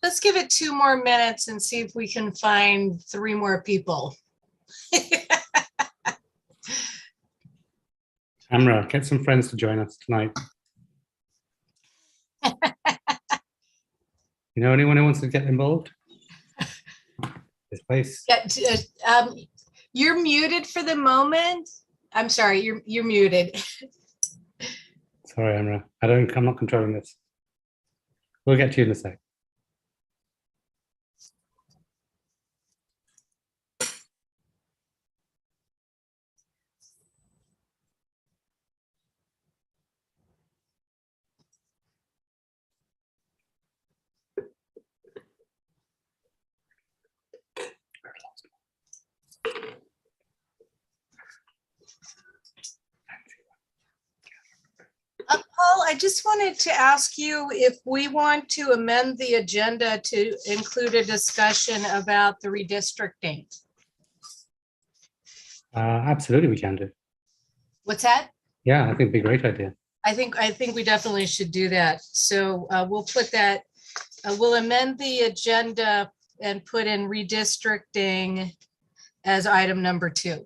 Let's give it 2 more minutes and see if we can find 3 more people. Amra, get some friends to join us tonight. You know anyone who wants to get involved? This place. Yeah, you're muted for the moment. I'm sorry, you're muted. Sorry, Amra. I'm not controlling this. We'll get to you in a sec. Paul, I just wanted to ask you if we want to amend the agenda to include a discussion about the redistricting. Absolutely, we can do. What's that? Yeah, I think it'd be a great idea. I think we definitely should do that. So we'll put that, we'll amend the agenda and put in redistricting as item number 2.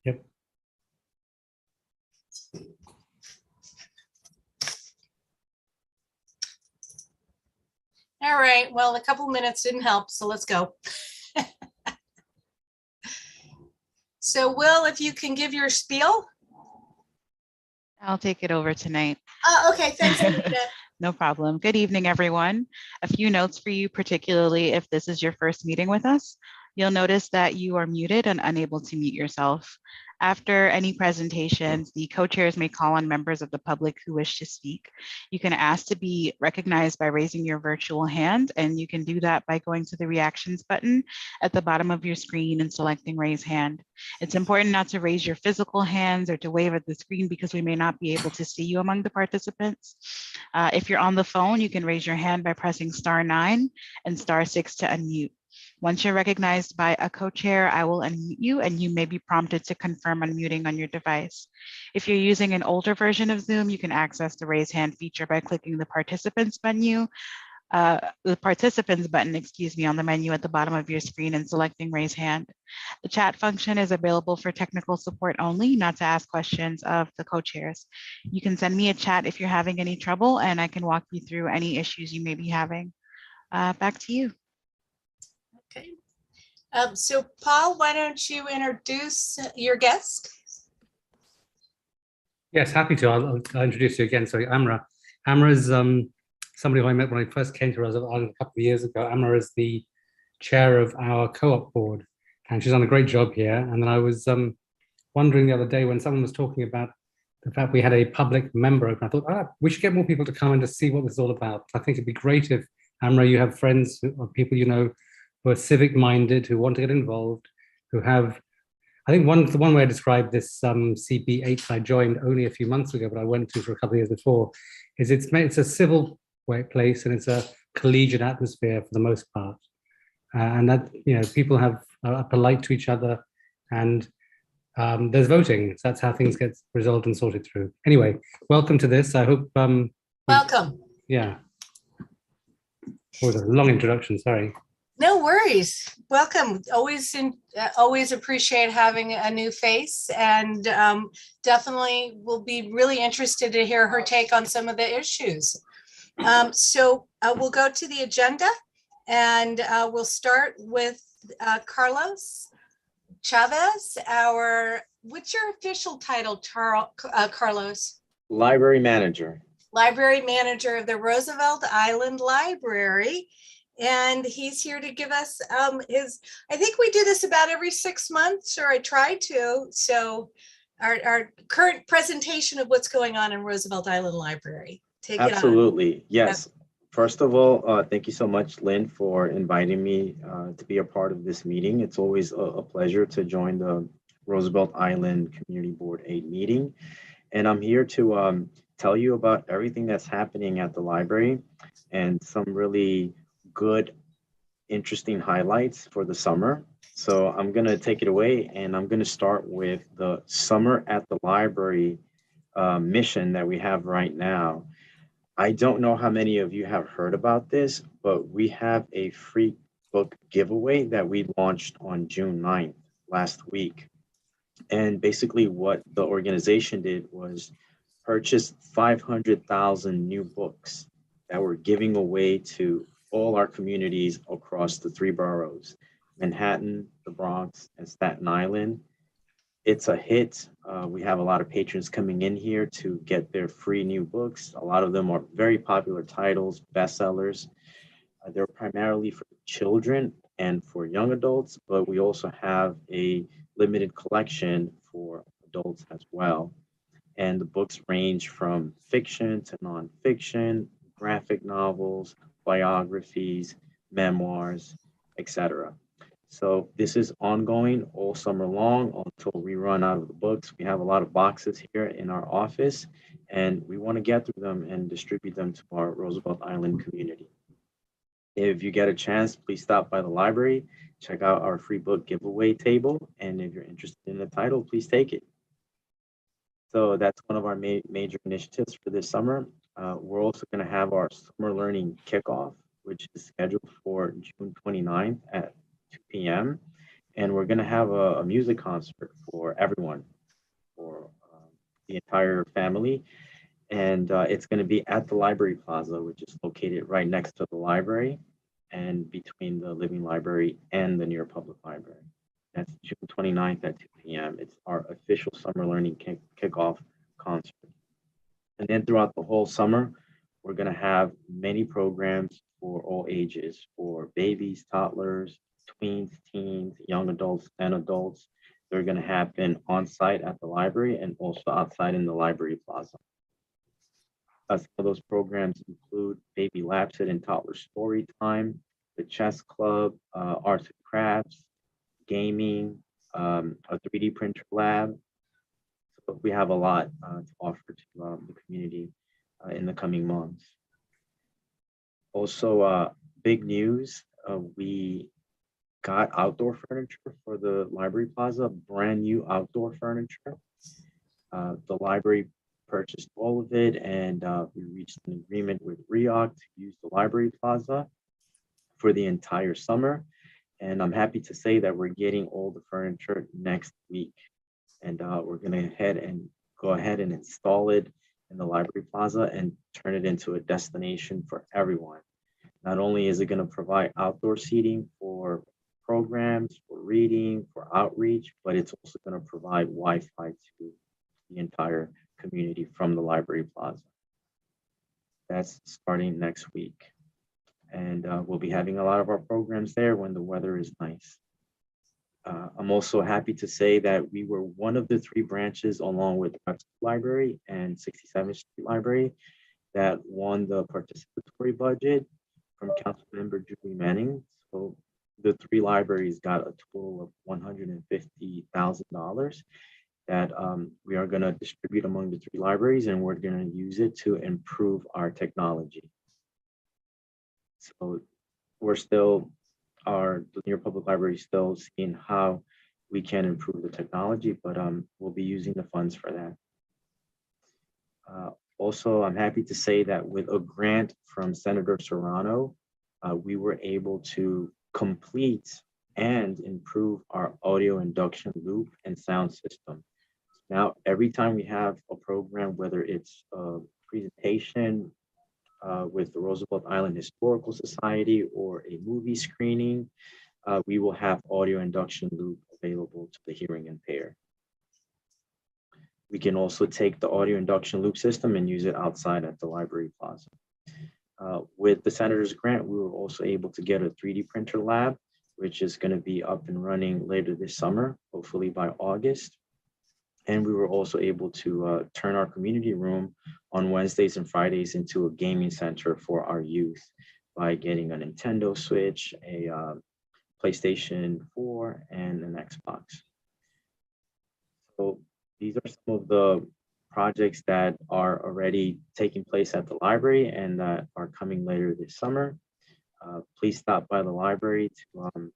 Yep. All right, well, a couple minutes didn't help, so let's go. So Will, if you can give your spiel. I'll take it over tonight. Okay, thanks, Anita. No problem. Good evening, everyone. A few notes for you, particularly if this is your first meeting with us. You'll notice that you are muted and unable to mute yourself. After any presentations, the co-chairs may call on members of the public who wish to speak. You can ask to be recognized by raising your virtual hand, and you can do that by going to the reactions button at the bottom of your screen and selecting raise hand. It's important not to raise your physical hands or to wave at the screen because we may not be able to see you among the participants. If you're on the phone, you can raise your hand by pressing *9 and *6 to unmute. Once you're recognized by a co-chair, I will unmute you and you may be prompted to confirm unmuting on your device. If you're using an older version of Zoom, you can access the raise hand feature by clicking the participants menu, on the menu at the bottom of your screen and selecting raise hand. The chat function is available for technical support only, not to ask questions of the co-chairs. You can send me a chat if you're having any trouble and I can walk you through any issues you may be having. Back to you. Okay. So Paul, why don't you introduce your guest? Yes, happy to. I'll introduce you again. So Amra. Amra is somebody who I met when I first came to Roosevelt Island a couple of years ago. Amra is the chair of our co-op board, and she's done a great job here. And then I was wondering the other day when someone was talking about the fact we had a public member open, I thought, we should get more people to come in to see what this is all about. I think it'd be great if, Amra, you have friends or people you know who are civic-minded, who want to get involved, who have, I think the one way I described this CB8 I joined only a few months ago, but I went to for a couple of years before, is it's a civil place and it's a collegiate atmosphere for the most part. And that, people are polite to each other and there's voting. So that's how things get resolved and sorted through. Anyway, welcome to this. I hope. Welcome. Yeah. Oh, a long introduction, sorry. No worries. Welcome. Always appreciate having a new face, and definitely will be really interested to hear her take on some of the issues. So we'll go to the agenda, and we'll start with Carlos Chavez. What's your official title, Carlos? Library manager. Library manager of the Roosevelt Island Library. And he's here to give us I think we do this about every 6 months, or I try to. So our current presentation of what's going on in Roosevelt Island Library. Take it on. Absolutely, yes. First of all, thank you so much, Lynn, for inviting me to be a part of this meeting. It's always a pleasure to join the Roosevelt Island Community Board 8 meeting. And I'm here to tell you about everything that's happening at the library and some really good, interesting highlights for the summer. So I'm going to take it away, and I'm going to start with the Summer at the Library mission that we have right now. I don't know how many of you have heard about this, but we have a free book giveaway that we launched on June 9th last week. And basically what the organization did was purchase 500,000 new books that we're giving away to all our communities across the 3 boroughs, Manhattan, the Bronx, and Staten Island. It's a hit. We have a lot of patrons coming in here to get their free new books. A lot of them are very popular titles, bestsellers. They're primarily for children and for young adults, but we also have a limited collection for adults as well. And the books range from fiction to nonfiction, graphic novels, biographies, memoirs, etc. So this is ongoing all summer long until we run out of the books. We have a lot of boxes here in our office, and we want to get through them and distribute them to our Roosevelt Island community. If you get a chance, please stop by the library, check out our free book giveaway table, and if you're interested in the title, please take it. So that's one of our major initiatives for this summer. We're also going to have our summer learning kickoff, which is scheduled for June 29th at 2 p.m. And we're going to have a music concert for everyone, for the entire family. And it's going to be at the Library Plaza, which is located right next to the library and between the Living Library and the New York Public Library. That's June 29th at 2 p.m. It's our official summer learning kickoff concert. And then throughout the whole summer, we're going to have many programs for all ages, for babies, toddlers, tweens, teens, young adults, and adults. They're going to happen on site at the library and also outside in the Library Plaza. Some of those programs include baby lab sit and toddler story time, the chess club, arts and crafts, gaming, a 3D printer lab. So we have a lot to offer to the community in the coming months. Also, big news, we got outdoor furniture for the Library Plaza, brand new outdoor furniture. The library purchased all of it, and we reached an agreement with REOC to use the Library Plaza for the entire summer. And I'm happy to say that we're getting all the furniture next week. And we're going to go ahead and install it in the Library Plaza and turn it into a destination for everyone. Not only is it going to provide outdoor seating for programs, for reading, for outreach, but it's also going to provide Wi-Fi to the entire community from the Library Plaza. That's starting next week. And we'll be having a lot of our programs there when the weather is nice. I'm also happy to say that we were one of the 3 branches, along with Webster Library and 67th Street Library, that won the participatory budget from Councilmember Julie Manning. So the 3 libraries got a total of $150,000 that we are going to distribute among the 3 libraries, and we're going to use it to improve our technology. So we're still, the New York Public Library is still seeing how we can improve the technology, but we'll be using the funds for that. Also, I'm happy to say that with a grant from Senator Serrano, we were able to complete and improve our audio induction loop and sound system. Now, every time we have a program, whether it's a presentation with the Roosevelt Island Historical Society or a movie screening, we will have audio induction loop available to the hearing impaired. We can also take the audio induction loop system and use it outside at the Library Plaza. With the Senator's grant, we were also able to get a 3D printer lab, which is going to be up and running later this summer, hopefully by August. And we were also able to turn our community room on Wednesdays and Fridays into a gaming center for our youth by getting a Nintendo Switch, a PlayStation 4, and an Xbox. So these are some of the projects that are already taking place at the library and that are coming later this summer. Please stop by the library to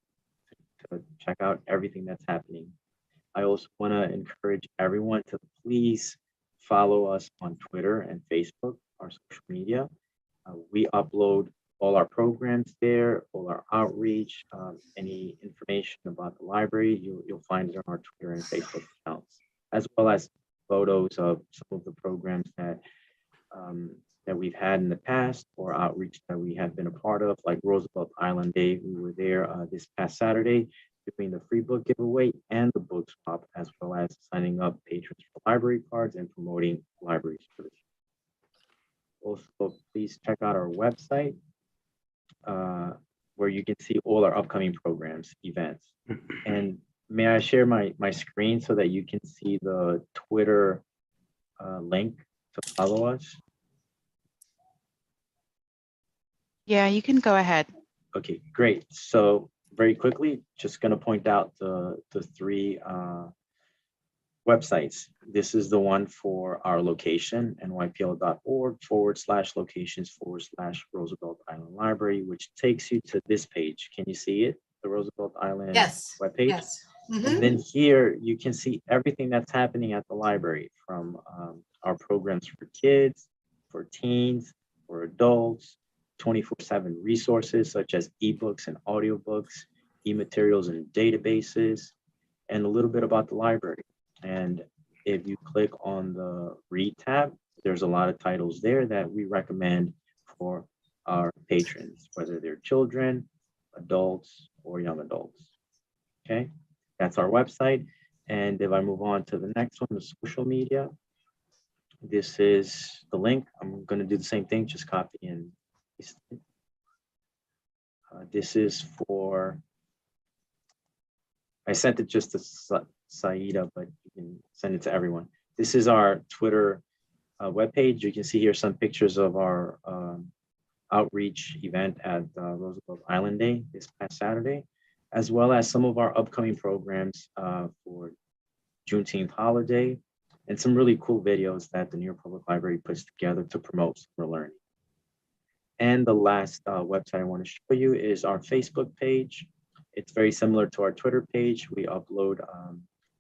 check out everything that's happening. I also want to encourage everyone to please follow us on Twitter and Facebook, our social media. We upload all our programs there, all our outreach, any information about the library, you'll find it on our Twitter and Facebook accounts, as well as photos of some of the programs that we've had in the past or outreach that we have been a part of, like Roosevelt Island Day. We were there this past Saturday doing the free book giveaway and the book swap, as well as signing up patrons for library cards and promoting library services. Also, please check out our website where you can see all our upcoming programs, events. And may I share my screen so that you can see the Twitter link to follow us? Yeah, you can go ahead. Okay, great. So very quickly, just going to point out the three websites. This is the one for our location, nypl.org/locations/Roosevelt Island Library, which takes you to this page. Can you see it? The Roosevelt Island webpage? Yes. And then here you can see everything that's happening at the library, from our programs for kids, for teens, for adults, 24/7 resources such as ebooks and audiobooks, e-materials and databases, and a little bit about the library. And if you click on the read tab, there's a lot of titles there that we recommend for our patrons, whether they're children, adults, or young adults. Okay, that's our website. And if I move on to the next one, the social media, this is the link. I'm going to do the same thing, just copy and paste it. This is for, I sent it just to Saida, but you can send it to everyone. This is our Twitter webpage. You can see here some pictures of our outreach event at Roosevelt Island Day this past Saturday, as well as some of our upcoming programs for Juneteenth holiday, and some really cool videos that the New York Public Library puts together to promote summer learning. And the last website I want to show you is our Facebook page. It's very similar to our Twitter page. We upload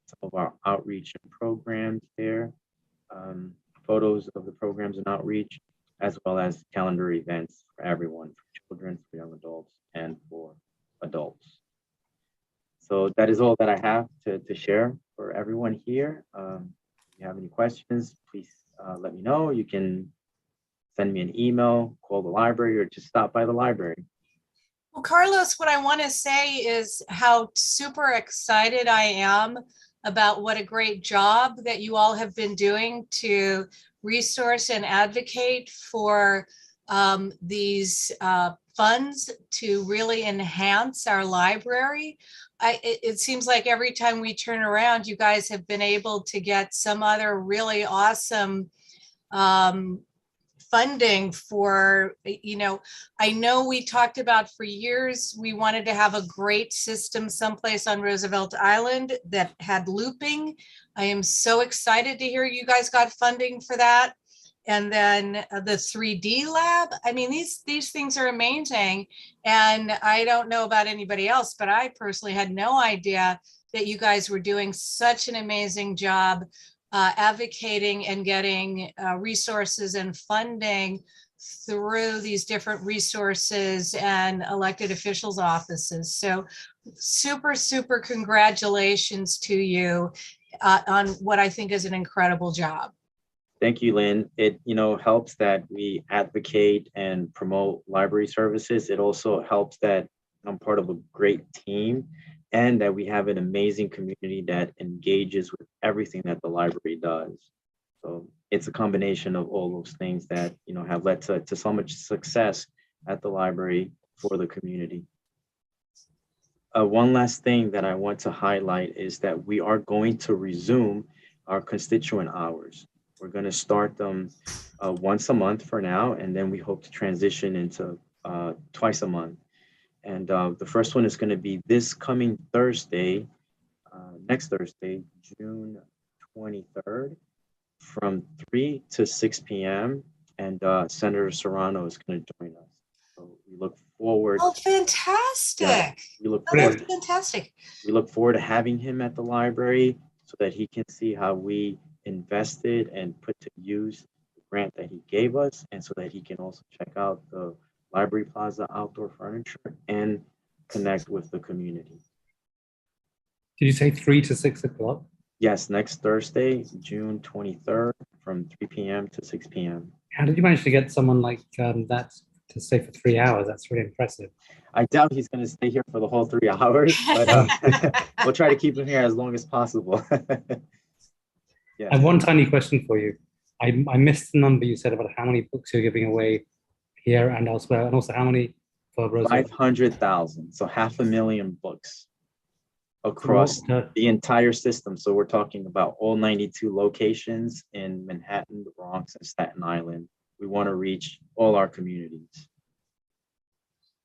some of our outreach and programs there, photos of the programs and outreach, as well as calendar events for everyone, for children, for young adults, and for adults. So that is all that I have to share for everyone here. If you have any questions, please let me know. You can send me an email, call the library, or just stop by the library. Well, Carlos, what I want to say is how super excited I am about what a great job that you all have been doing to resource and advocate for these funds to really enhance our library. It seems like every time we turn around, you guys have been able to get some other really awesome funding for, I know we talked about for years, we wanted to have a great system someplace on Roosevelt Island that had looping. I am so excited to hear you guys got funding for that. And then the 3D lab. I mean, these things are amazing. And I don't know about anybody else, but I personally had no idea that you guys were doing such an amazing job advocating and getting resources and funding through these different resources and elected officials' offices. So super, super congratulations to you on what I think is an incredible job. Thank you, Lynn. It helps that we advocate and promote library services. It also helps that I'm part of a great team and that we have an amazing community that engages with everything that the library does. So it's a combination of all those things that have led to so much success at the library for the community. One last thing that I want to highlight is that we are going to resume our constituent hours. We're going to start them once a month for now, and then we hope to transition into twice a month. And the first one is going to be this coming Thursday, next Thursday, June 23rd, from 3 to 6 p.m. And Senator Serrano is going to join us. So we look forward. Oh, fantastic. Yeah, we look fantastic. We look forward to having him at the library so that he can see how we invested and put to use the grant that he gave us, and so that he can also check out the Library Plaza outdoor furniture and connect with the community. Did you say 3 to 6 o'clock? Yes, next Thursday, June 23rd, from 3 p.m. to 6 p.m. How did you manage to get someone like that to stay for 3 hours? That's really impressive. I doubt he's going to stay here for the whole 3 hours, but we'll try to keep him here as long as possible. Yeah. And one tiny question for you. I missed the number you said about how many books you're giving away here and elsewhere, and also how many for Roosevelt. 500,000, so 500,000 books across the entire system. So we're talking about all 92 locations in Manhattan, the Bronx, and Staten Island. We want to reach all our communities.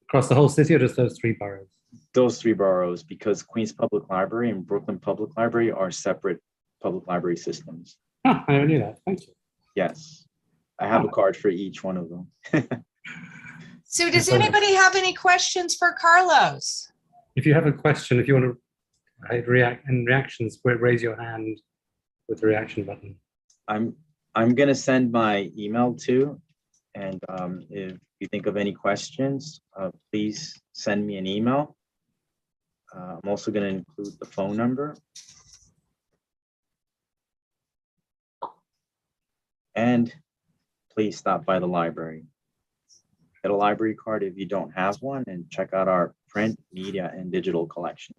Across the whole city or just those 3 boroughs? Those 3 boroughs, because Queens Public Library and Brooklyn Public Library are separate public library systems. Oh, I never knew that. Thank you. Yes, I have a card for each one of them. So does anybody have any questions for Carlos? If you have a question, if you want to react in reactions, raise your hand with the reaction button. I'm going to send my email too. And if you think of any questions, please send me an email. I'm also going to include the phone number. And please stop by the library. Get a library card if you don't have one, and check out our print, media, and digital collection.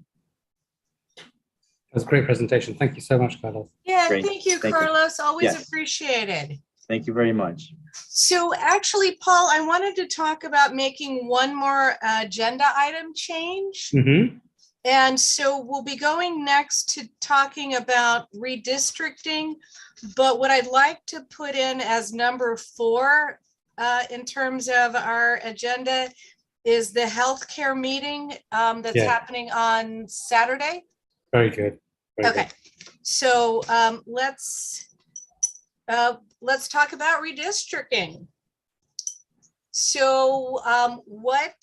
That was a great presentation. Thank you so much, Carlos. Yeah, Great. thank you, Thank you. Carlos. Always Yes. appreciated. Thank you very much. So actually, Paul, I wanted to talk about making one more agenda item change. Mm-hmm. And so we'll be going next to talking about redistricting. But what I'd like to put in as number 4 in terms of our agenda is the healthcare meeting that's happening on Saturday. Very good. Very Okay, so let's talk about redistricting. So what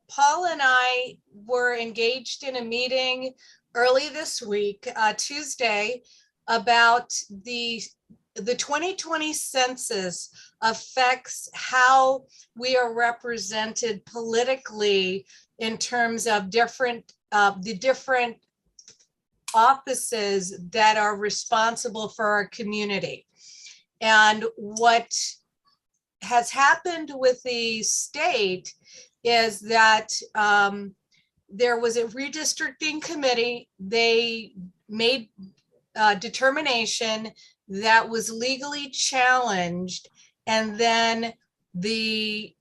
Paul and I were engaged in a meeting early this week, Tuesday, about the 2020 census affects how we are represented politically in terms of the different offices that are responsible for our community. And what has happened with the state is that there was a redistricting committee. They made a determination that was legally challenged, and then it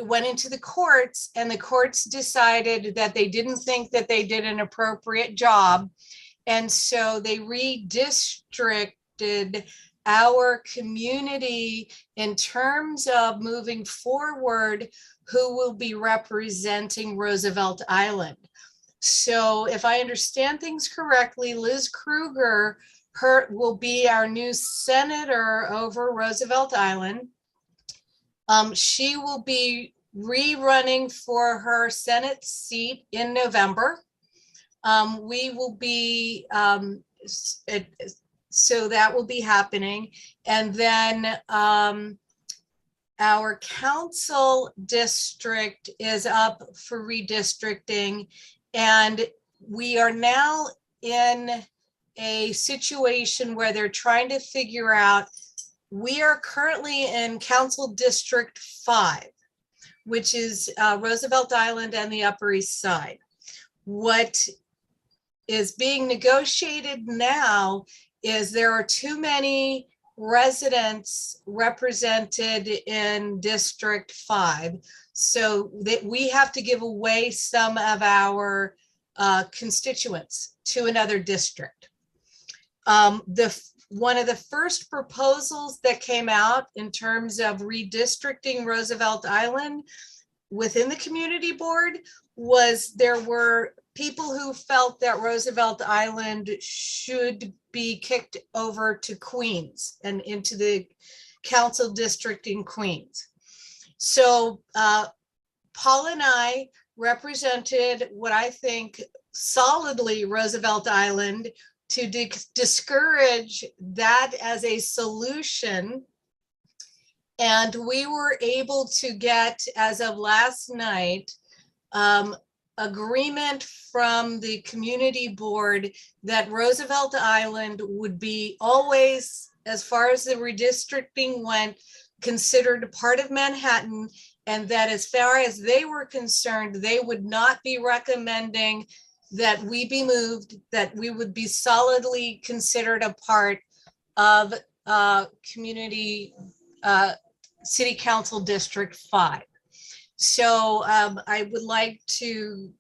went into the courts, and the courts decided that they didn't think that they did an appropriate job, and so they redistricted our community in terms of moving forward who will be representing Roosevelt Island. So if I understand things correctly, Liz Kruger will be our new senator over Roosevelt Island. She will be rerunning for her Senate seat in November. We will be, so that will be happening. And then our council district is up for redistricting. And we are now in a situation where they're trying to figure out, we are currently in Council District 5, which is Roosevelt Island and the Upper East Side. What is being negotiated now is there are too many residents represented in District 5, so that we have to give away some of our constituents to another district. One of the first proposals that came out in terms of redistricting Roosevelt Island within the community board was there were people who felt that Roosevelt Island should be kicked over to Queens and into the council district in Queens. So Paul and I represented what I think solidly Roosevelt Island. to discourage that as a solution. And we were able to get, as of last night, agreement from the community board that Roosevelt Island would be always, as far as the redistricting went, considered a part of Manhattan, and that as far as they were concerned, they would not be recommending that we be moved, that we would be solidly considered a part of community City Council District 5. So I would like to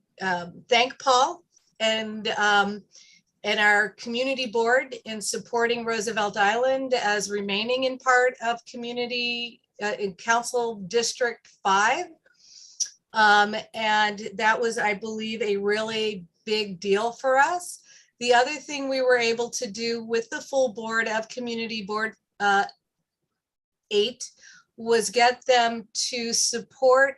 thank Paul and our community board in supporting Roosevelt Island as remaining in part of community in Council District 5. And that was, I believe, a really big deal for us. The other thing we were able to do with the full board of Community Board 8 was get them to support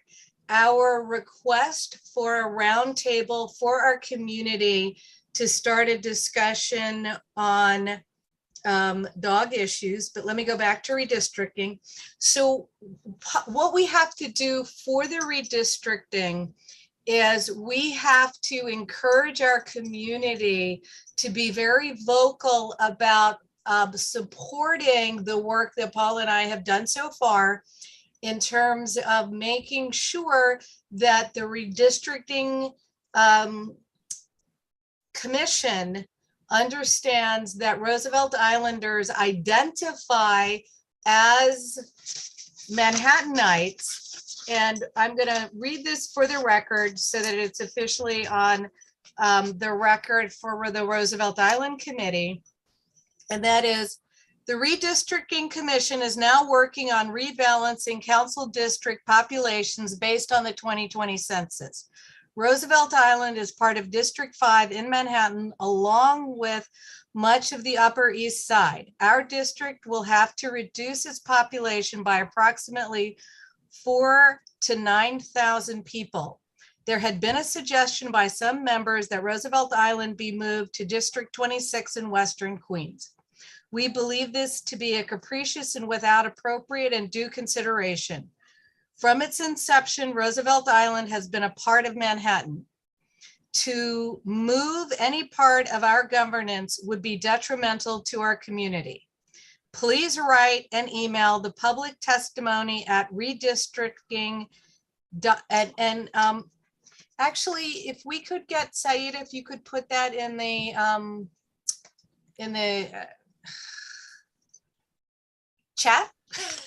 our request for a roundtable for our community to start a discussion on dog issues. But let me go back to redistricting. So what we have to do for the redistricting is we have to encourage our community to be very vocal about supporting the work that Paul and I have done so far in terms of making sure that the redistricting commission understands that Roosevelt Islanders identify as Manhattanites. And I'm going to read this for the record so that it's officially on the record for the Roosevelt Island Committee. And that is, the Redistricting Commission is now working on rebalancing council district populations based on the 2020 census. Roosevelt Island is part of District 5 in Manhattan, along with much of the Upper East Side. Our district will have to reduce its population by approximately 4,000 to 9,000 people. There had been a suggestion by some members that Roosevelt Island be moved to District 26 in Western Queens. We believe this to be a capricious and without appropriate and due consideration. From its inception, Roosevelt Island has been a part of Manhattan. To move any part of our governance would be detrimental to our community. Please write and email the public testimony at redistricting. And actually, if we could get Said, if you could put that in the chat.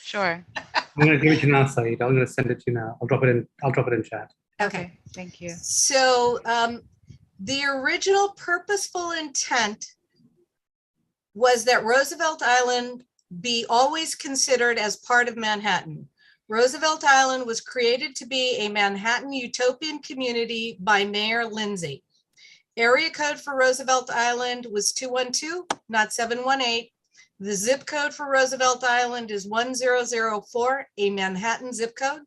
Sure. I'm going to give it to you now, Said. I'm going to send it to you now. I'll drop it in chat. Okay. Thank you. So the original purposeful intent was that Roosevelt Island be always considered as part of Manhattan. Roosevelt Island was created to be a Manhattan utopian community by Mayor Lindsay. Area code for Roosevelt Island was 212, not 718. The zip code for Roosevelt Island is 1004, a Manhattan zip code.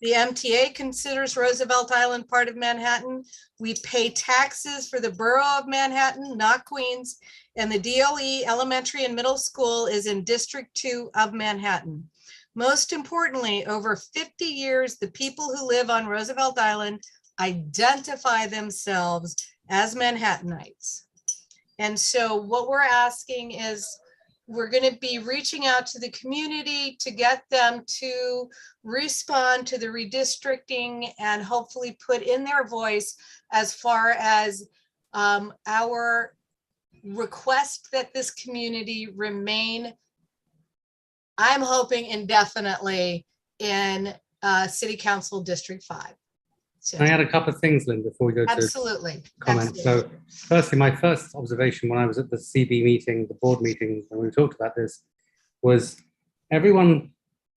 The MTA considers Roosevelt Island part of Manhattan. We pay taxes for the borough of Manhattan, not Queens, and the DOE elementary and middle school is in District 2 of Manhattan. Most importantly, over 50 years, the people who live on Roosevelt Island identify themselves as Manhattanites. And so what we're asking is, we're going to be reaching out to the community to get them to respond to the redistricting and hopefully put in their voice as far as our request that this community remain, I'm hoping indefinitely, in City Council District 5. So, Can I add a couple of things, Lynn, before we go to absolutely. comments? Absolutely. So firstly, my first observation when I was at the CB meeting, the board meeting, when we talked about this, was everyone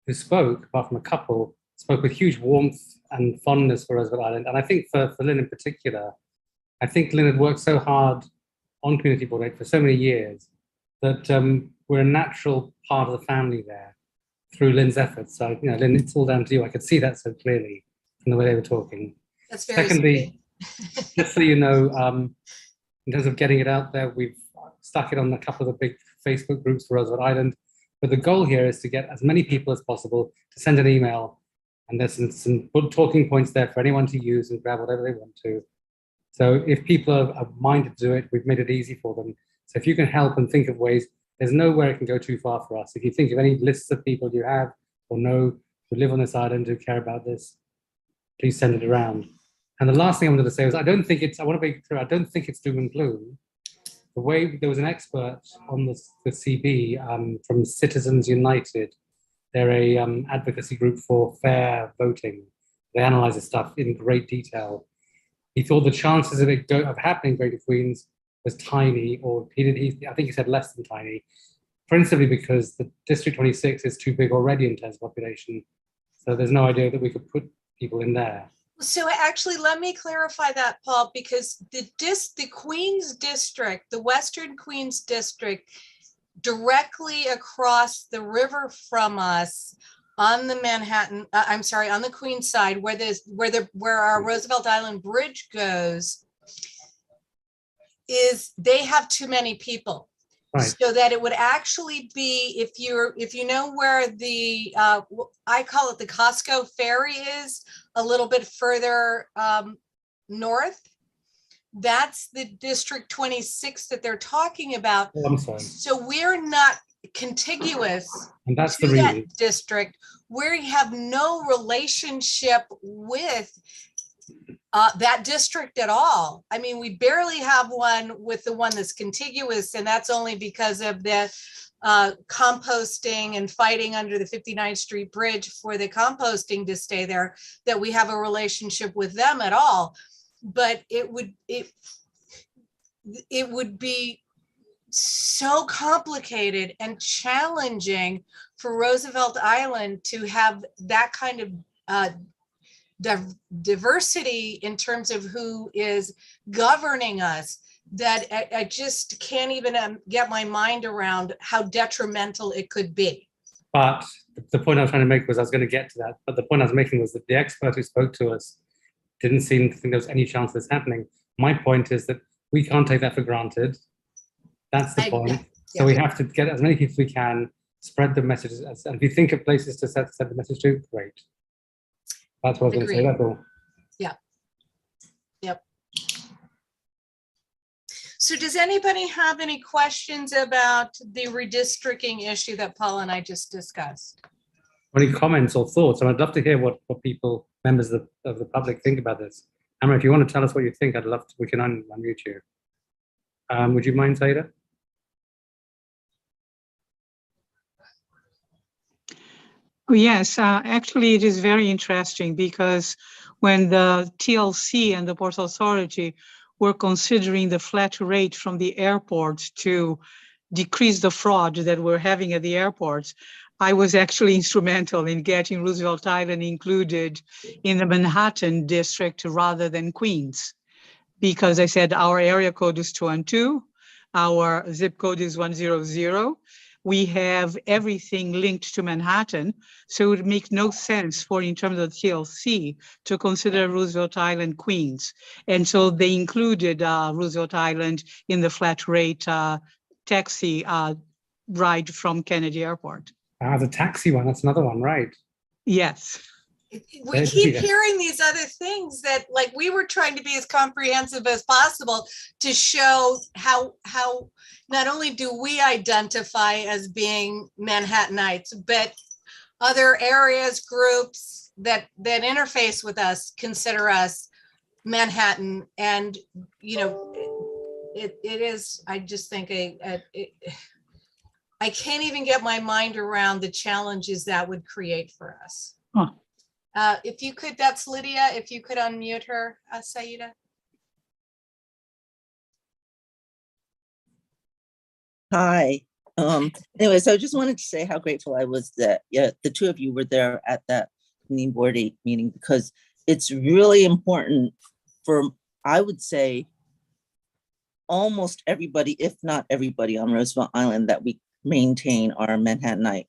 who spoke, apart from a couple, spoke with huge warmth and fondness for Roosevelt Island. And I think for Lynn in particular, I think Lynn had worked so hard on Community Board 8 for so many years that we're a natural part of the family there through Lynn's efforts. So, you know, Lynn, it's all down to you. I could see that so clearly from the way they were talking. That's very Secondly, sweet. just so you know, in terms of getting it out there, we've stuck it on a couple of the big Facebook groups for Roosevelt Island. But the goal here is to get as many people as possible to send an email. And there's some talking points there for anyone to use and grab whatever they want to. So if people are minded to do it, we've made it easy for them. So if you can help and think of ways, there's nowhere it can go too far for us. If you think of any lists of people you have or know who live on this island who care about this, please send it around. And the last thing I wanted to say was, I want to be clear, I don't think it's doom and gloom. The way there was an expert on the CB from Citizens United. They're a advocacy group for fair voting. They analyze this stuff in great detail. He thought the chances of it happening in Greater Queens was tiny, or I think he said less than tiny, principally because the District 26 is too big already in terms of population. So there's no idea that we could put people in there. So actually, let me clarify that, Paul, because the Queens District, the Western Queens District, directly across the river from us on the Manhattan, on the Queens side, where our Roosevelt Island Bridge goes, they have too many people. Right. So that it would actually be, if you know where the I call it the Costco ferry is, a little bit further north, that's the District 26 that they're talking about. Oh, I'm sorry. So we're not contiguous and that's to the reason. That district. We have no relationship with that district at all. I mean, we barely have one with the one that's contiguous, and that's only because of the composting and fighting under the 59th Street Bridge for the composting to stay there, that we have a relationship with them at all. But it would be so complicated and challenging for Roosevelt Island to have that kind of diversity in terms of who is governing us, that I just can't even get my mind around how detrimental it could be. But the point I was trying to make was, I was going to get to that, but the point I was making was that the expert who spoke to us didn't seem to think there was any chance of this happening. My point is that we can't take that for granted. That's the point. So we have to get as many people as we can, spread the messages, and if you think of places to send the message to, great. That's what I was going to say, that's all. Yeah. Yep. So does anybody have any questions about the redistricting issue that Paul and I just discussed? Any comments or thoughts? I'd love to hear what people, members of the public, think about this. Amra, if you want to tell us what you think, I'd love to, we can unmute you. Would you mind, Saida? Yes, actually, it is very interesting, because when the TLC and the Port Authority were considering the flat rate from the airport to decrease the fraud that we're having at the airports, I was actually instrumental in getting Roosevelt Island included in the Manhattan district rather than Queens, because I said our area code is 212, our zip code is 100. We have everything linked to Manhattan, so it would make no sense for, in terms of TLC, to consider Roosevelt Island Queens. And so they included Roosevelt Island in the flat rate taxi ride from Kennedy Airport. The taxi one, that's another one, right? Yes. We keep hearing these other things that, like, we were trying to be as comprehensive as possible to show how not only do we identify as being Manhattanites, but other areas, groups that interface with us consider us Manhattan. And, you know, it is, I just think I can't even get my mind around the challenges that would create for us. Huh. If you could, that's Lydia, if you could unmute her, Saida. Hi. Anyways, I just wanted to say how grateful I was that the two of you were there at that community board 8 meeting, because it's really important for, I would say, almost everybody, if not everybody on Roosevelt Island, that we maintain our Manhattanite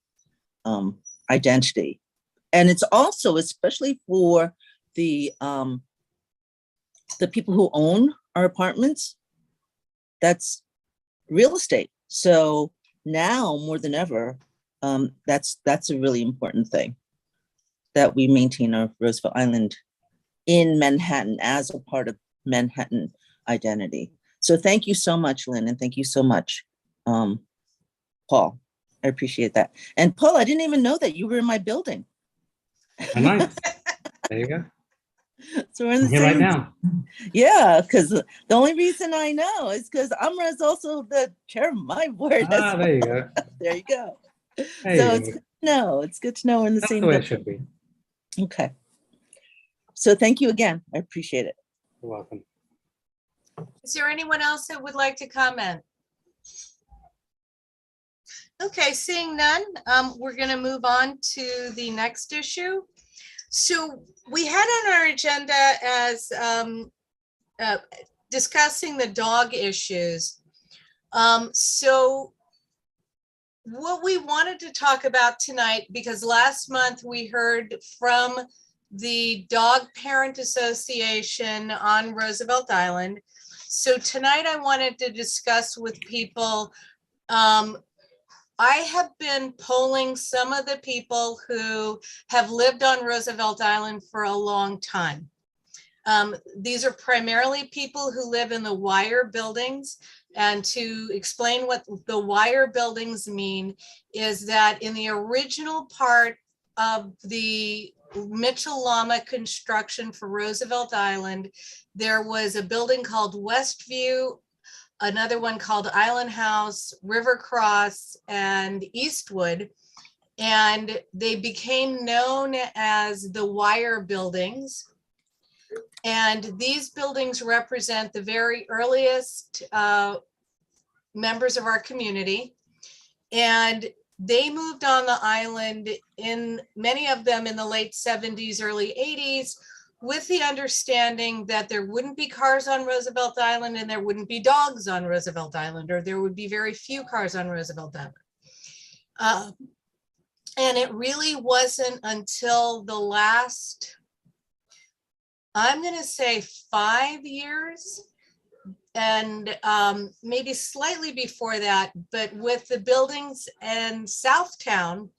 identity. And it's also, especially for the people who own our apartments, that's real estate. So now more than ever, that's a really important thing, that we maintain our Roosevelt Island in Manhattan as a part of Manhattan identity. So thank you so much, Lynn, and thank you so much, Paul. I appreciate that. And Paul, I didn't even know that you were in my building. Oh, nice. There you go. So we're in the I'm here right same. now. Yeah, because the only reason I know is because Amra is also the chair of my board. Ah, there you go. There you go. There So you it's go. good to know. It's good to know we're in the That's same the way it building. should be. Okay. So thank you again. I appreciate it. You're welcome. Is there anyone else that would like to comment? Okay, seeing none, we're going to move on to the next issue. So we had on our agenda as discussing the dog issues. So what we wanted to talk about tonight, because last month we heard from the Dog Parent Association on Roosevelt Island. So tonight I wanted to discuss with people, I have been polling some of the people who have lived on Roosevelt Island for a long time. These are primarily people who live in the wire buildings. And to explain what the wire buildings mean is that in the original part of the Mitchell-Lama construction for Roosevelt Island, there was a building called Westview, another one called Island House, River Cross, and Eastwood. And they became known as the wire buildings. And these buildings represent the very earliest members of our community. And they moved on the island, in many of them in the late 70s, early 80s, with the understanding that there wouldn't be cars on Roosevelt Island and there wouldn't be dogs on Roosevelt Island, or there would be very few cars on Roosevelt Island. And it really wasn't until the last, I'm going to say 5 years, and maybe slightly before that, but with the buildings in Southtown,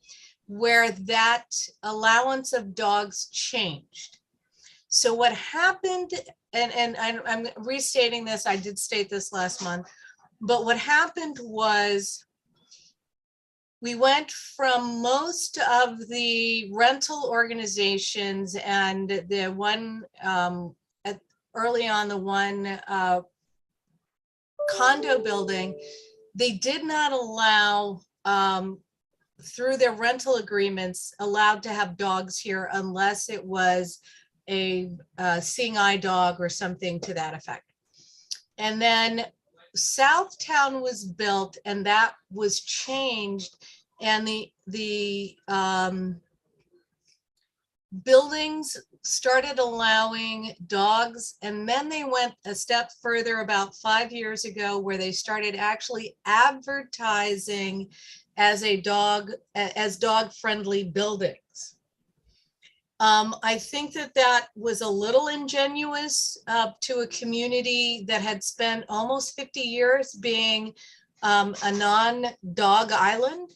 where that allowance of dogs changed. So what happened, and I'm restating this, I did state this last month, but what happened was we went from most of the rental organizations and the one, early on, the one condo building, they did not allow, through their rental agreements, allowed to have dogs here unless it was a seeing eye dog or something to that effect. And then Southtown was built and that was changed, and the buildings started allowing dogs, and then they went a step further about 5 years ago, where they started actually advertising as dog-friendly buildings. I think that was a little ingenuous to a community that had spent almost 50 years being a non-dog island.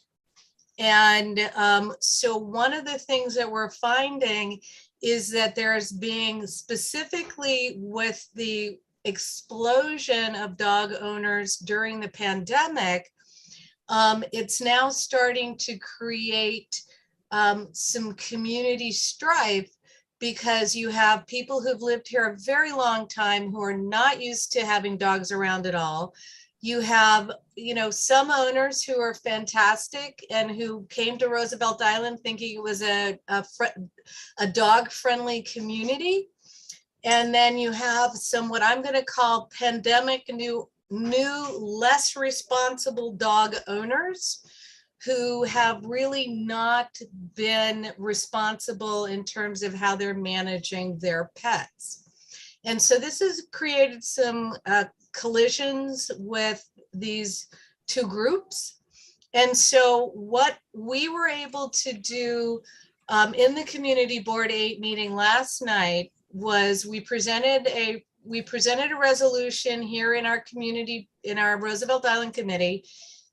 And so one of the things that we're finding is that there's being, specifically with the explosion of dog owners during the pandemic, it's now starting to create some community strife, because you have people who've lived here a very long time who are not used to having dogs around at all. You have, some owners who are fantastic and who came to Roosevelt Island thinking it was a dog-friendly community. And then you have some, what I'm going to call pandemic new, less responsible dog owners who have really not been responsible in terms of how they're managing their pets. And so this has created some collisions with these two groups. And so what we were able to do in the Community Board 8 meeting last night was we presented a we presented a resolution here in our community, in our Roosevelt Island Committee,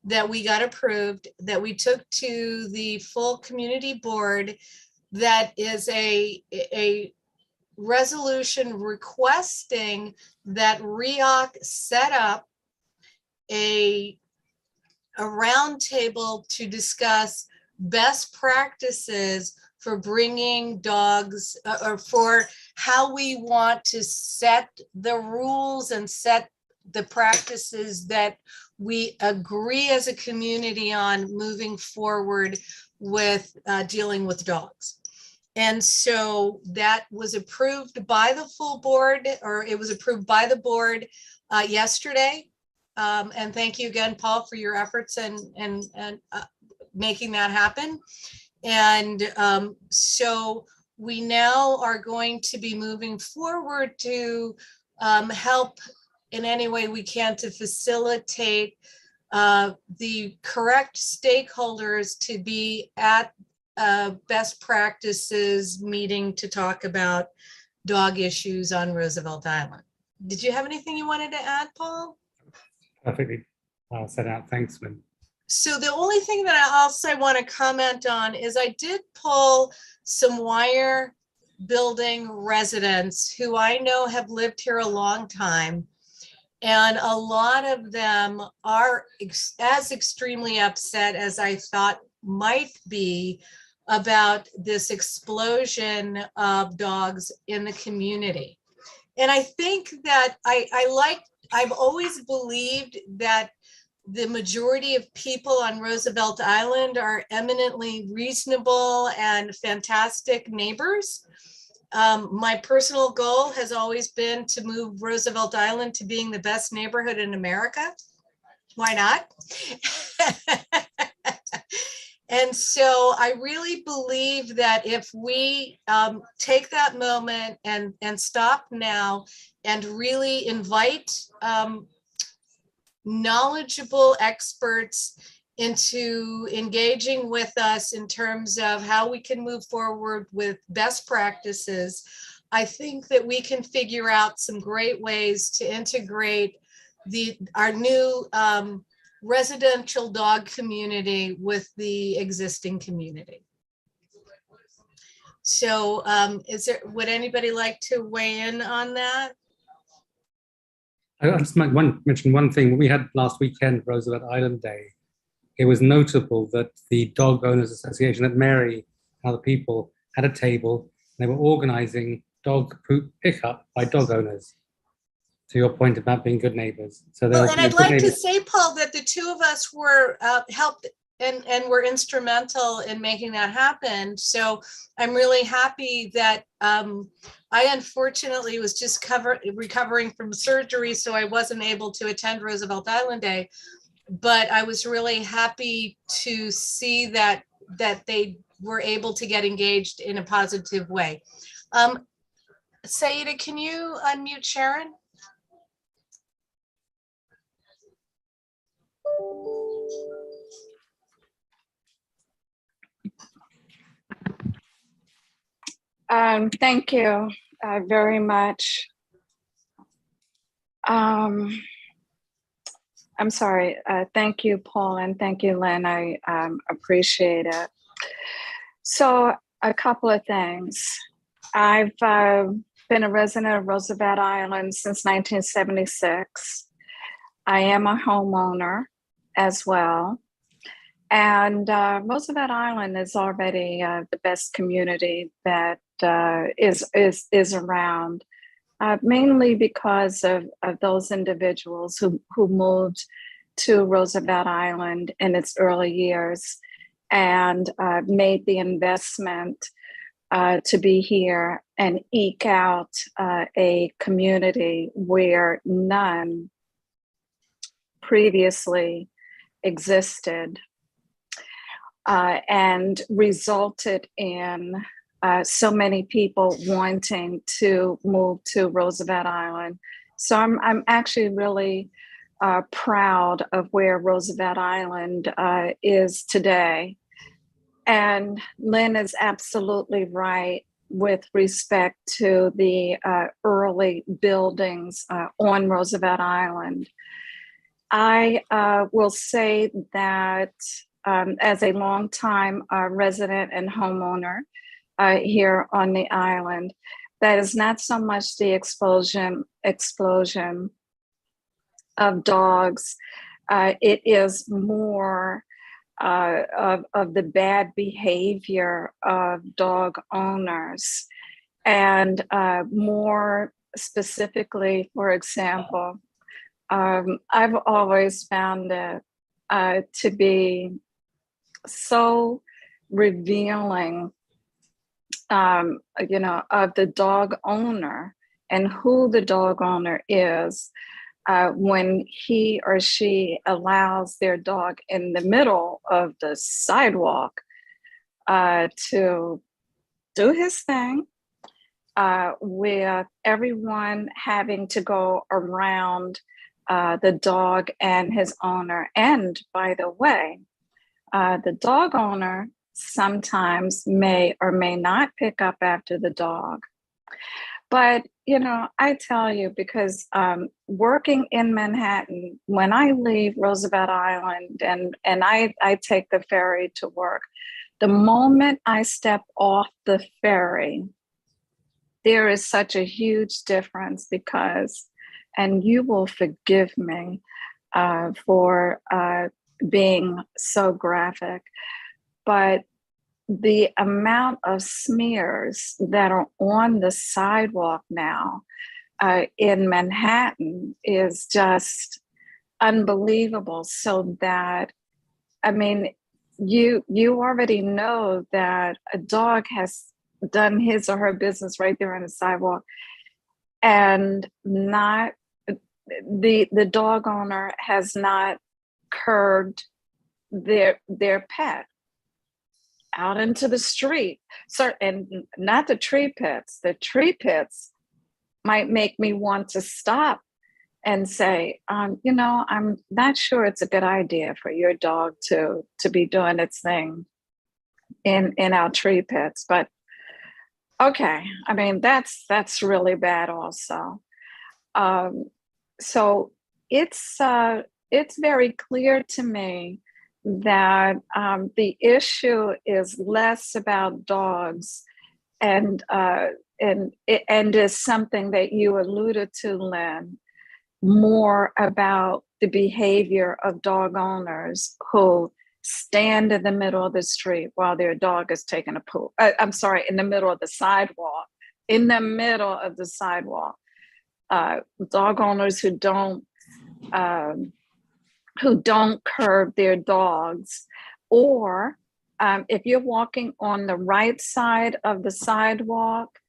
that we got approved, that we took to the full community board, that is a resolution requesting that REOC set up a roundtable to discuss best practices for bringing dogs, or for how we want to set the rules and set the practices that we agree as a community on moving forward with dealing with dogs. And so that was approved by the full board, or it was approved by the board yesterday. And thank you again, Paul, for your efforts and making that happen. And so we now are going to be moving forward to help in any way we can to facilitate the correct stakeholders to be at best practices meeting to talk about dog issues on Roosevelt Island. Did you have anything you wanted to add, Paul? Perfectly set out. Thanks, Lynn. So the only thing that I also want to comment on is I did pull some wire building residents who I know have lived here a long time. And a lot of them are as extremely upset as I thought might be about this explosion of dogs in the community. And I think that I've always believed that the majority of people on Roosevelt Island are eminently reasonable and fantastic neighbors. My personal goal has always been to move Roosevelt Island to being the best neighborhood in America. Why not? And so I really believe that if we take that moment and stop now and really invite knowledgeable experts into engaging with us in terms of how we can move forward with best practices, I think that we can figure out some great ways to integrate our new residential dog community with the existing community. So would anybody like to weigh in on that? I just might mention one thing. When we had last weekend, Roosevelt Island Day, it was notable that the Dog Owners Association, that Mary and other people had a table. They were organizing dog poop pickup by dog owners, to your point about being good neighbors. So well, and I'd like to say, Paul, that the two of us were helped and were instrumental in making that happen. So I'm really happy that I unfortunately was just recovering from surgery, so I wasn't able to attend Roosevelt Island Day. But I was really happy to see that they were able to get engaged in a positive way. Saida, can you unmute Sharon? Thank you very much. I'm sorry. Thank you, Paul, and thank you, Lynn. I appreciate it. So a couple of things. I've been a resident of Roosevelt Island since 1976. I am a homeowner as well. And Roosevelt Island is already the best community that is around, mainly because of those individuals who moved to Roosevelt Island in its early years and made the investment to be here and eke out a community where none previously existed. And resulted in so many people wanting to move to Roosevelt Island. So I'm actually really proud of where Roosevelt Island is today. And Lynn is absolutely right. with respect to the early buildings on Roosevelt Island. I will say that as a longtime resident and homeowner here on the island, that is not so much the explosion of dogs. It is more of the bad behavior of dog owners. And more specifically, for example, I've always found it to be so revealing, of the dog owner and who the dog owner is when he or she allows their dog in the middle of the sidewalk to do his thing, with everyone having to go around the dog and his owner. And by the way, the dog owner sometimes may or may not pick up after the dog. But, I tell you, because working in Manhattan, when I leave Roosevelt Island and I take the ferry to work, the moment I step off the ferry, there is such a huge difference because, and you will forgive me for being so graphic, but the amount of smears that are on the sidewalk now in Manhattan is just unbelievable. So that, I mean, you already know that a dog has done his or her business right there on the sidewalk, and not the dog owner has not curbed their pet out into the street. So, and not the tree pits. The tree pits might make me want to stop and say, I'm not sure it's a good idea for your dog to be doing its thing in our tree pits. But okay, I mean, that's really bad also. So it's very clear to me that the issue is less about dogs, and is something that you alluded to, Lynn, more about the behavior of dog owners who stand in the middle of the street while their dog is taking a poop. In the middle of the sidewalk. Dog owners who don't curb their dogs, or if you're walking on the right side of the sidewalk,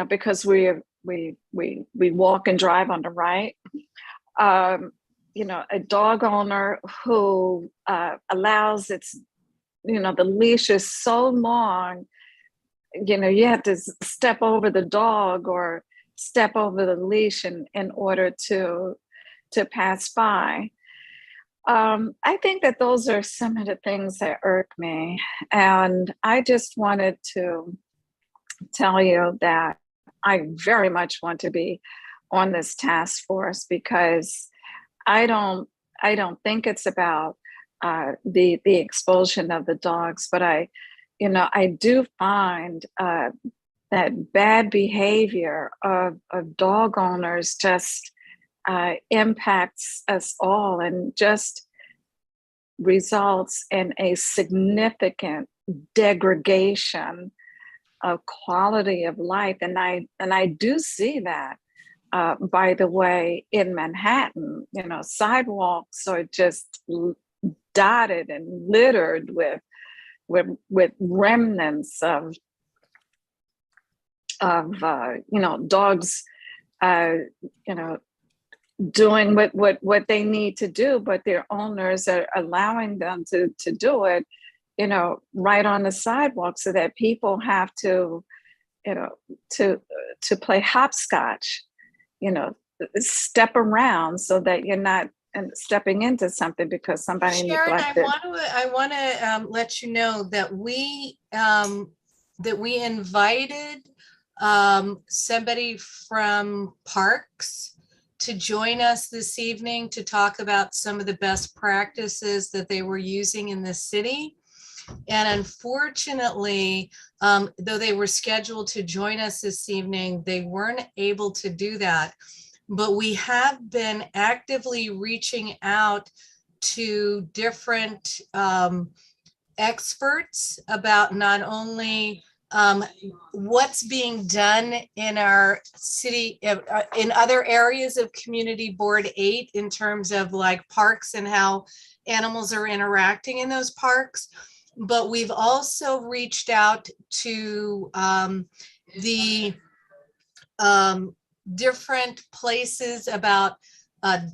because we walk and drive on the right, a dog owner who allows its, the leash is so long, you have to step over the dog or step over the leash in order to pass by. I think that those are some of the things that irk me. And I just wanted to tell you that I very much want to be on this task force, because I don't think it's about the expulsion of the dogs, but I do find that bad behavior of dog owners just impacts us all and just results in a significant degradation of quality of life. And I do see that, by the way, in Manhattan. Sidewalks are just dotted and littered with remnants of dogs, doing what they need to do, but their owners are allowing them to do it, right on the sidewalk, so that people have to play hopscotch, step around so that you're not stepping into something because somebody Sharon, neglected. I want to let you know that we invited somebody from Parks to join us this evening to talk about some of the best practices that they were using in the city. And unfortunately, though they were scheduled to join us this evening, they weren't able to do that. But we have been actively reaching out to different experts about not only what's being done in our city, in other areas of Community Board 8 in terms of like parks and how animals are interacting in those parks. But we've also reached out to the different places about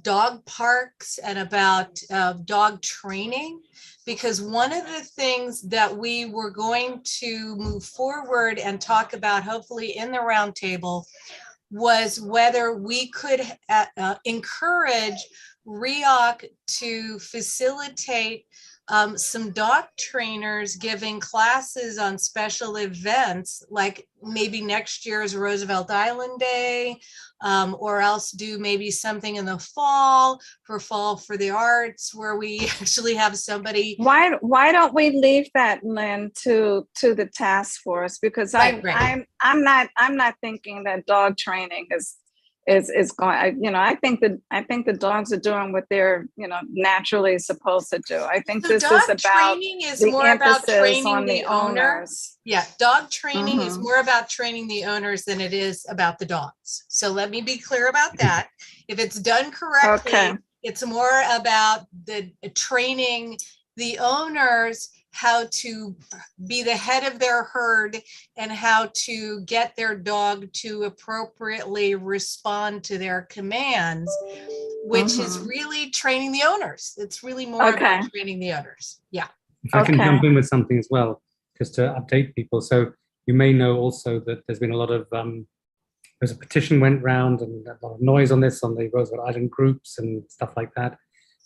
dog parks and about dog training, because one of the things that we were going to move forward and talk about, hopefully in the roundtable, was whether we could encourage REOC to facilitate some dog trainers giving classes on special events, like maybe next year's Roosevelt Island Day, or else do maybe something in the fall for the Arts, where we actually have somebody. Why don't we leave that, Lynn, to the task force? Because Right. I'm not thinking that dog training is going, I think the dogs are doing what they're, naturally supposed to do. I think So this dog is about training is the more about emphasis training on the the owner. owners. Yeah, dog training is Mhm. more about training the owners than it is about the dogs. So let me be clear about that. If it's done correctly, Okay. it's more about the training the owners how to be the head of their herd and how to get their dog to appropriately respond to their commands, which is really training the owners. It's really more Okay. about training the owners. Yeah. If I can Okay. jump in with something as well, just to update people. So you may know also that there's been a lot of, there's a petition went round and a lot of noise on this, on the Roosevelt Island groups and stuff like that.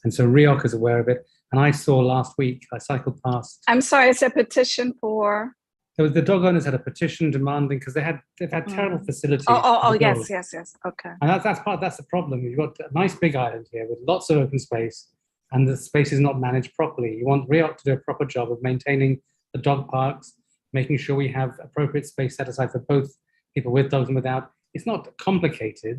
And so REOC is aware of it. And I saw last week, I cycled past. I'm sorry, it's a petition for. So the dog owners had a petition demanding, because they've had terrible facilities. Oh, for yes. dogs. Okay. And that's the problem. You've got a nice big island here with lots of open space, and the space is not managed properly. You want REOC to do a proper job of maintaining the dog parks, making sure we have appropriate space set aside for both people with dogs and without. It's not complicated.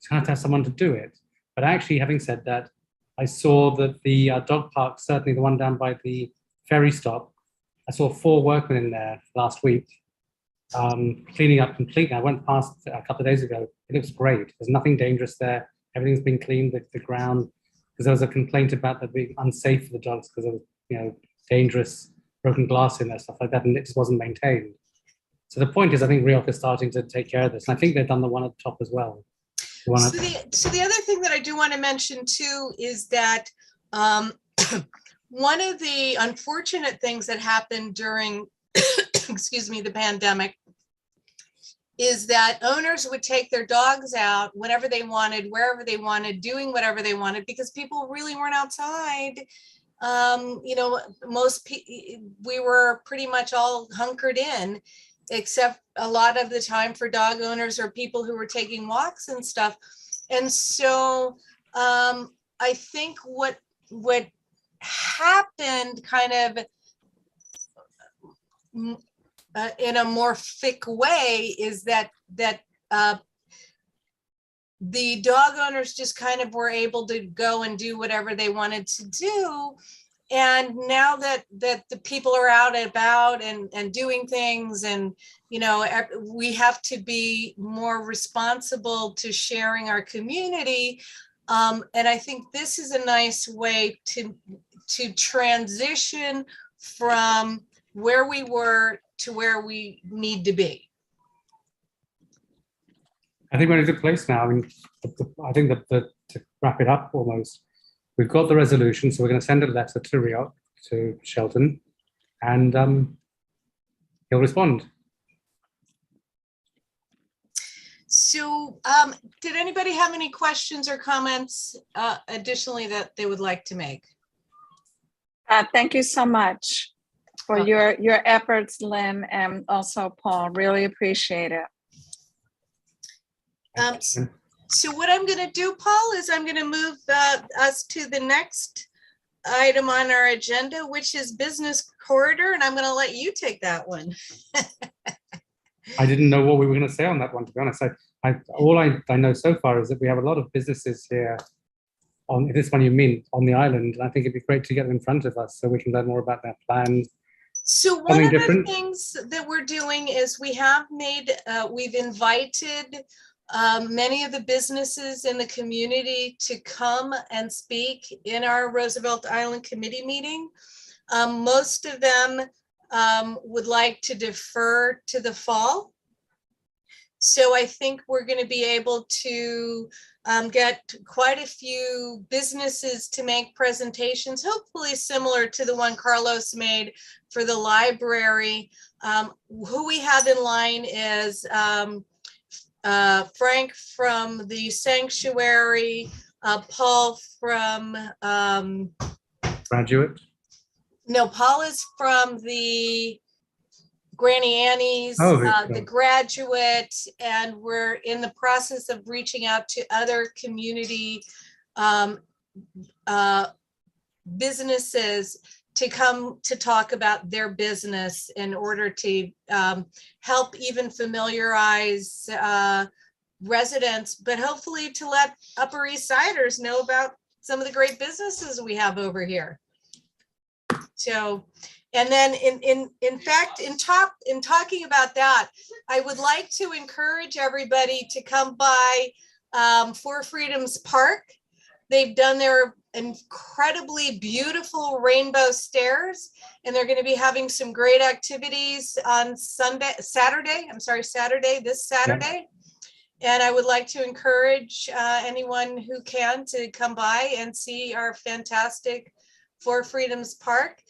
You have to have someone to do it. But actually, having said that, I saw that the dog park, certainly the one down by the ferry stop, I saw 4 workmen in there last week, cleaning up completely. I went past a couple of days ago. It looks great. There's nothing dangerous there. Everything's been cleaned, the ground, because there was a complaint about that being unsafe for the dogs because of, dangerous broken glass in there, stuff like that, and it just wasn't maintained. So the point is, I think REOC is starting to take care of this. And I think they've done the one at the top as well. So the other thing that I do want to mention too is that one of the unfortunate things that happened during, excuse me, the pandemic is that owners would take their dogs out whenever they wanted, wherever they wanted, doing whatever they wanted, because people really weren't outside. We were pretty much all hunkered in, except a lot of the time for dog owners or people who were taking walks and stuff. And so I think what happened kind of in a more thick way is that the dog owners just kind of were able to go and do whatever they wanted to do. And now that the people are out and about and doing things, and we have to be more responsible to sharing our community. And I think this is a nice way to transition from where we were to where we need to be. I think we're in a good place now. I mean, I think that to wrap it up almost, we've got the resolution, so we're going to send a letter to REOC, to Shelton, and he'll respond. So did anybody have any questions or comments additionally that they would like to make? Thank you so much for your efforts, Lynn, and also Paul. Really appreciate it. So what I'm going to do, Paul, is I'm going to move us to the next item on our agenda, which is business corridor, and I'm going to let you take that one. I didn't know what we were going to say on that one, to be honest. All I know so far is that we have a lot of businesses here on, if this one you mean, on the island. And I think it'd be great to get them in front of us so we can learn more about their plans. So one of the things that we're doing is we have made, we've invited many of the businesses in the community to come and speak in our Roosevelt Island Committee meeting. Most of them would like to defer to the fall. So I think we're going to be able to get quite a few businesses to make presentations, hopefully similar to the one Carlos made for the library. Who we have in line is Frank from the Sanctuary, Paul from Graduate. No, Paul is from the Granny Annie's, the Graduate, and we're in the process of reaching out to other community businesses to come to talk about their business in order to help even familiarize residents, but hopefully to let Upper East Siders know about some of the great businesses we have over here. So, and then in fact, in talking about that, I would like to encourage everybody to come by Four Freedoms Park. They've done their incredibly beautiful rainbow stairs, and they're going to be having some great activities on Saturday, this Saturday. And I would like to encourage anyone who can to come by and see our fantastic Four Freedoms Park.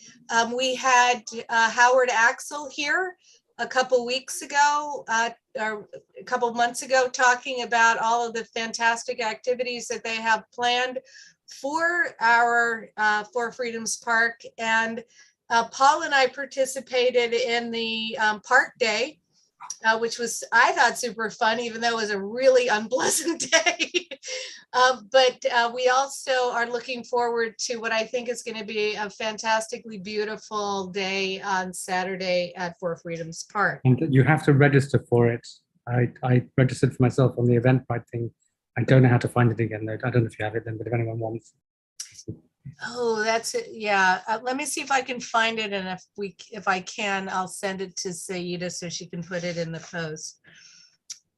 We had Howard Axel here a couple weeks ago, or a couple months ago, talking about all of the fantastic activities that they have planned for our Four Freedoms Park. And Paul and I participated in the park day, which was, I thought, super fun, even though it was a really unpleasant day. But we also are looking forward to what I think is going to be a fantastically beautiful day on Saturday at Four Freedoms Park. And you have to register for it. I registered for myself on the Eventbrite thing. I don't know how to find it again, though. I don't know if you have it then, but if anyone wants. Oh, that's it. Yeah. Let me see if I can find it. And if I can, I'll send it to Saida so she can put it in the post.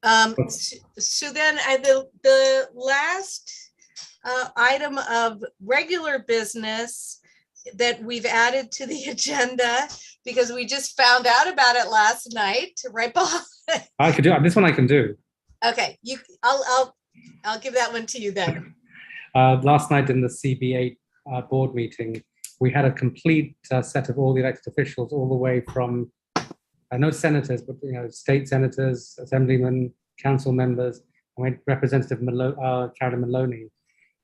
So then the last item of regular business that we've added to the agenda, because we just found out about it last night, right, Paul? I could do this one. I can do. Okay, I'll give that one to you then. Last night in the CB8 board meeting, we had a complete set of all the elected officials, all the way from no senators, but state senators, assemblymen, council members, and we had Representative Carolyn Maloney.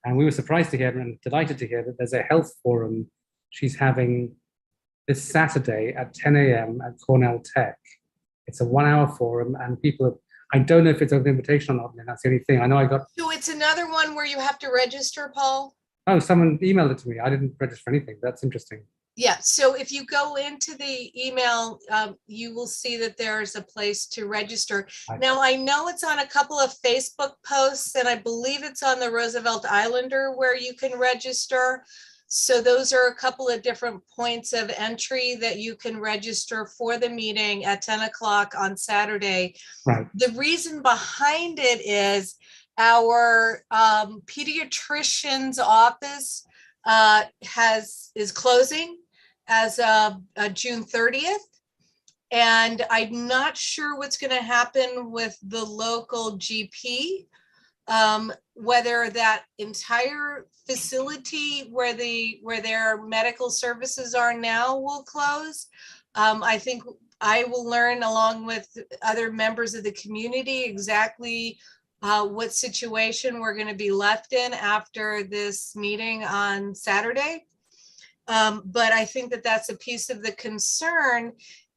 And we were surprised to hear and delighted to hear that there's a health forum she's having this Saturday at 10 a.m. at Cornell Tech. It's a 1-hour forum, and people I don't know if it's an invitation or not, and that's the only thing. I know I got. So it's another one where you have to register, Paul? Oh, someone emailed it to me. I didn't register for anything. That's interesting. Yeah, so if you go into the email, you will see that there's a place to register. Now, I know it's on a couple of Facebook posts, and I believe it's on the Roosevelt Islander where you can register. So those are a couple of different points of entry that you can register for the meeting at 10 o'clock on Saturday. Right. The reason behind it is our pediatrician's office is closing as of June 30th. And I'm not sure what's going to happen with the local GP, whether that entire facility where their medical services are now will close. I think I will learn along with other members of the community exactly what situation we're going to be left in after this meeting on Saturday. But I think that that's a piece of the concern.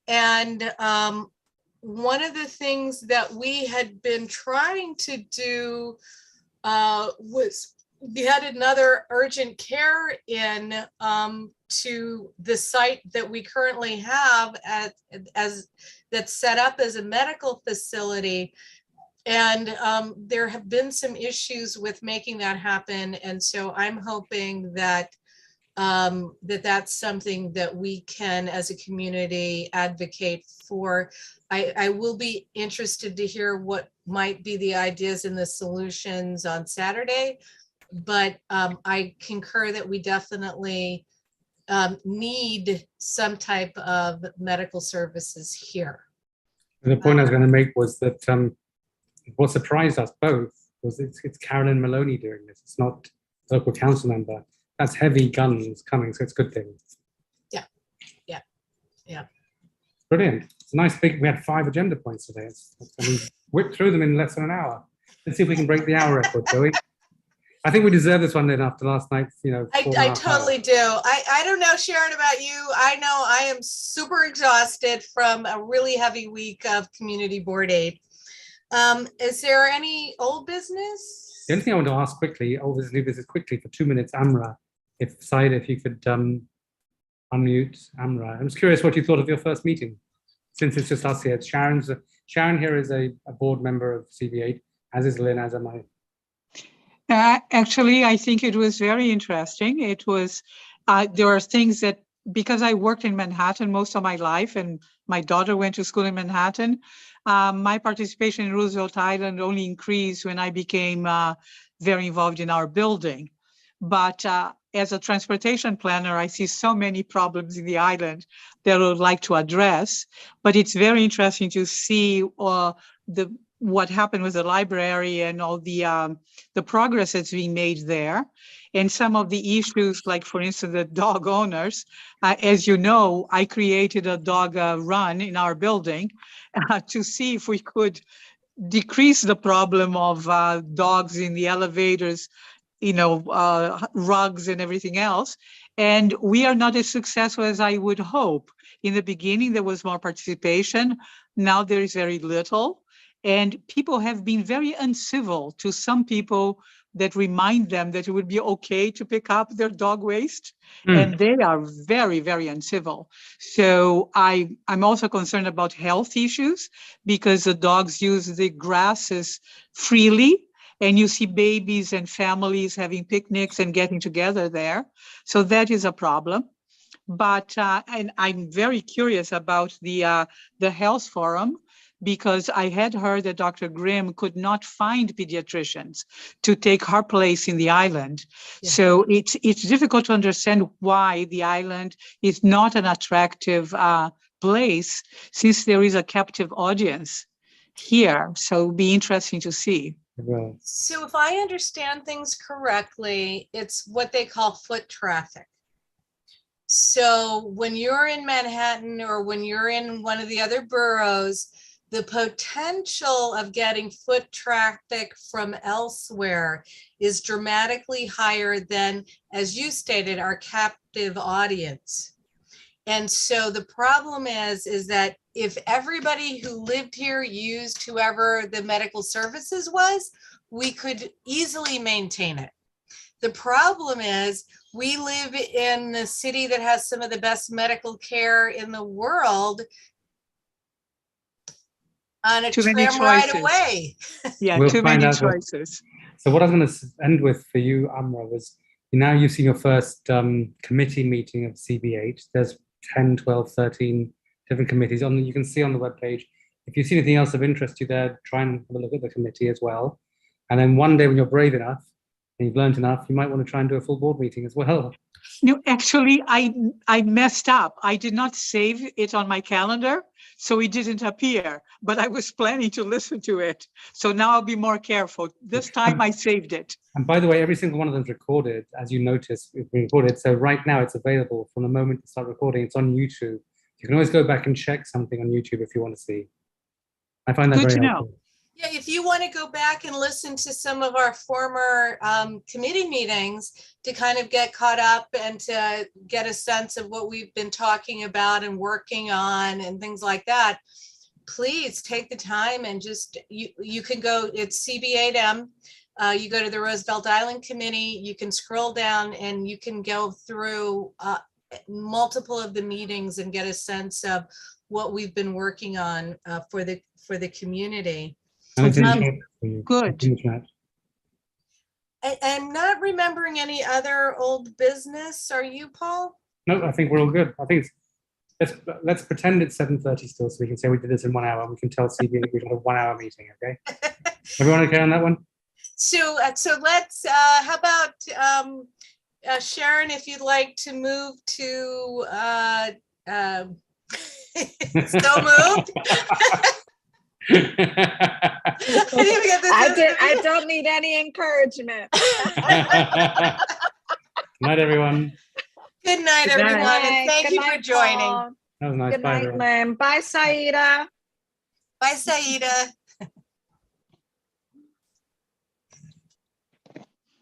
And one of the things that we had been trying to do was we had another urgent care in to the site that we currently have that's set up as a medical facility. And there have been some issues with making that happen. And so I'm hoping that that's something that we can, as a community, advocate for. I will be interested to hear what might be the ideas and the solutions on Saturday, but I concur that we definitely need some type of medical services here. The point I was going to make was that what surprised us both was it's Carolyn Maloney doing this. It's not a local council member. That's heavy guns coming, so it's a good thing. Yeah. Brilliant. It's a nice big, we had 5 agenda points today. We whipped through them in less than an hour. Let's see if we can break the hour record, shall we? I think we deserve this one then after last night's, I totally do. I don't know, Sharon, about you. I know I am super exhausted from a really heavy week of community board aid. Is there any old business? The only thing I want to ask quickly, old business, new business, quickly for 2 minutes, Amra, if you could unmute Amra. I'm just curious what you thought of your first meeting, since it's just us here. Sharon here is a board member of CB8, as is Lynn, as am I. Actually, I think it was very interesting. It was, there are things that, because I worked in Manhattan most of my life and my daughter went to school in Manhattan, my participation in Roosevelt Island only increased when I became very involved in our building. But as a transportation planner, I see so many problems in the island that I would like to address. But it's very interesting to see what happened with the library and all the progress that's being made there. And some of the issues, like, for instance, the dog owners. As you know, I created a dog run in our building to see if we could decrease the problem of dogs in the elevators, rugs and everything else. And we are not as successful as I would hope. In the beginning, there was more participation. Now there is very little. And people have been very uncivil to some people that remind them that it would be okay to pick up their dog waste. And they are very, very uncivil. So I'm also concerned about health issues, because the dogs use the grasses freely. And you see babies and families having picnics and getting together there. So that is a problem. But and I'm very curious about the health forum, because I had heard that Dr. Grimm could not find pediatricians to take her place in the island. Yeah. So it's difficult to understand why the island is not an attractive place, since there is a captive audience here. So it'll be interesting to see. So if I understand things correctly, it's what they call foot traffic. So when you're in Manhattan or when you're in one of the other boroughs, the potential of getting foot traffic from elsewhere is dramatically higher than, as you stated, our captive audience. And so the problem is that if everybody who lived here used whoever the medical services was, we could easily maintain it. The problem is we live in the city that has some of the best medical care in the world on a tram right away. Yeah, we'll too many choices. So what I was going to end with for you, Amra, was now you've seen your first committee meeting of CB8. There's 10, 12, 13 different committees. You can see on the webpage. If you see anything else of interest to you there, try and have a look at the committee as well. And then one day when you're brave enough and you've learned enough, you might want to try and do a full board meeting as well. No, actually, I messed up. I did not save it on my calendar, so it didn't appear. But I was planning to listen to it. So now I'll be more careful. This time I saved it. And by the way, every single one of them is recorded, as you notice, it's been recorded. So right now it's available from the moment you start recording. It's on YouTube. If You can always go back and check something on YouTube if you want to see. I find that Good very to know. helpful. Yeah, if you want to go back and listen to some of our former committee meetings to kind of get caught up and to get a sense of what we've been talking about and working on and things like that, please take the time and just, you can go, it's CB8M. You go to the Roosevelt Island Committee, you can scroll down and you can go through multiple of the meetings and get a sense of what we've been working on for the community. And it's in Um, chat for you. good. It's in chat. I'm not remembering any other old business. Are you, Paul? No, I think we're all good. I think let's pretend it's 7:30 still, so we can say we did this in 1 hour. We can tell CB we had a 1 hour meeting. Okay. Everyone okay on that one? So let's. How about Sharon? If you'd like to move to. So moved. I don't need any encouragement. Night, everyone. Good night, Good night. everyone, and thank Good you for night, joining. Paul. That was nice. Good Bye, night, everyone. Lynn. Bye, Saida. Bye, Saida.